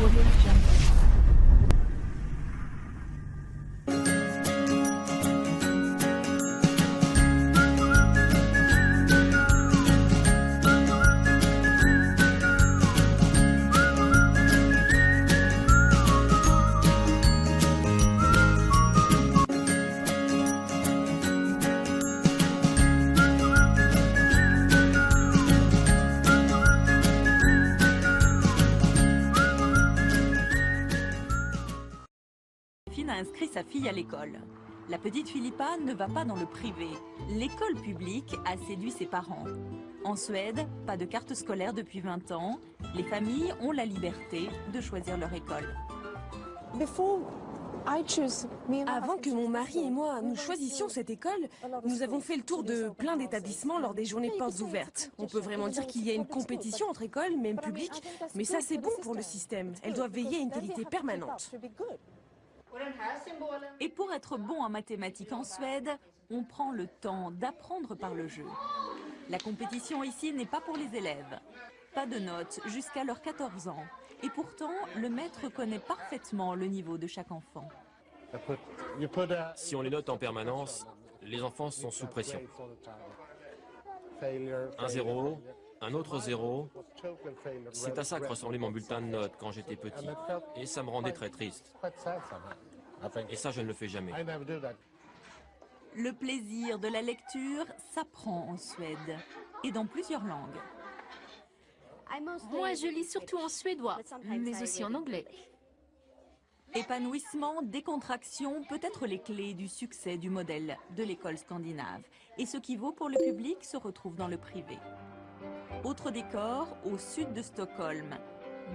Audio Jungle. A inscrit sa fille à l'école. La petite Philippa ne va pas dans le privé. L'école publique a séduit ses parents. En Suède, pas de carte scolaire depuis 20 ans. Les familles ont la liberté de choisir leur école. Avant que mon mari et moi nous choisissions cette école, nous avons fait le tour de plein d'établissements lors des journées portes ouvertes. On peut vraiment dire qu'il y a une compétition entre écoles, même publiques, mais ça c'est bon pour le système. Elles doivent veiller à une qualité permanente. Et pour être bon en mathématiques en Suède, on prend le temps d'apprendre par le jeu. La compétition ici n'est pas pour les élèves. Pas de notes jusqu'à leurs 14 ans. Et pourtant, le maître connaît parfaitement le niveau de chaque enfant. Si on les note en permanence, les enfants sont sous pression. Un 0, un autre 0. C'est à ça que ressemblait mon bulletin de notes quand j'étais petit. Et ça me rendait très triste. Et ça, je ne le fais jamais. Le plaisir de la lecture s'apprend en Suède et dans plusieurs langues. Moi, je lis surtout en suédois, mais aussi en anglais. Épanouissement, décontraction, peut-être les clés du succès du modèle de l'école scandinave. Et ce qui vaut pour le public se retrouve dans le privé. Autre décor, au sud de Stockholm,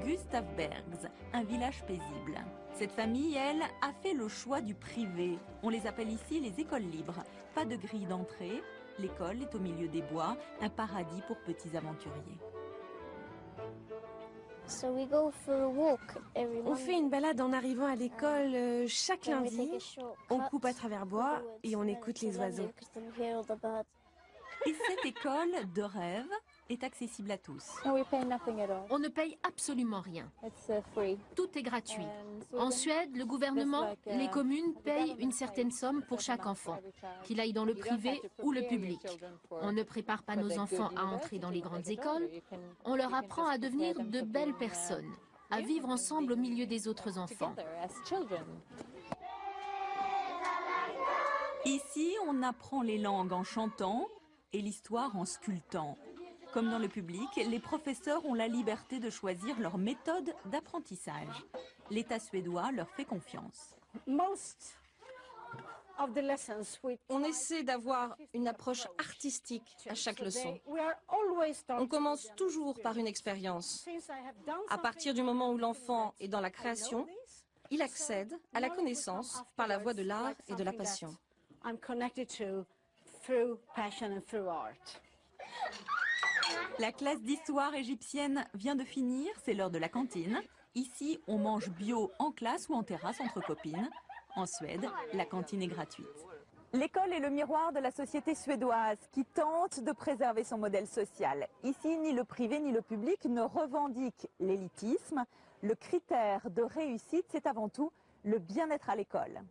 Gustavsbergs, un village paisible. Cette famille, elle, a fait le choix du privé. On les appelle ici les écoles libres. Pas de grille d'entrée, l'école est au milieu des bois, un paradis pour petits aventuriers. On fait une balade en arrivant à l'école chaque lundi. On coupe à travers bois et on écoute les oiseaux. Et cette école de rêve est accessible à tous. On ne paye absolument rien. Tout est gratuit. En Suède, le gouvernement, les communes payent une certaine somme pour chaque enfant, qu'il aille dans le privé ou le public. On ne prépare pas nos enfants à entrer dans les grandes écoles. On leur apprend à devenir de belles personnes, à vivre ensemble au milieu des autres enfants. Ici, on apprend les langues en chantant et l'histoire en sculptant. Comme dans le public, les professeurs ont la liberté de choisir leur méthode d'apprentissage. L'État suédois leur fait confiance. On essaie d'avoir une approche artistique à chaque leçon. On commence toujours par une expérience. À partir du moment où l'enfant est dans la création, il accède à la connaissance par la voie de l'art et de la passion. La classe d'histoire égyptienne vient de finir, c'est l'heure de la cantine. Ici, on mange bio en classe ou en terrasse entre copines. En Suède, la cantine est gratuite. L'école est le miroir de la société suédoise qui tente de préserver son modèle social. Ici, ni le privé ni le public ne revendiquent l'élitisme. Le critère de réussite, c'est avant tout le bien-être à l'école.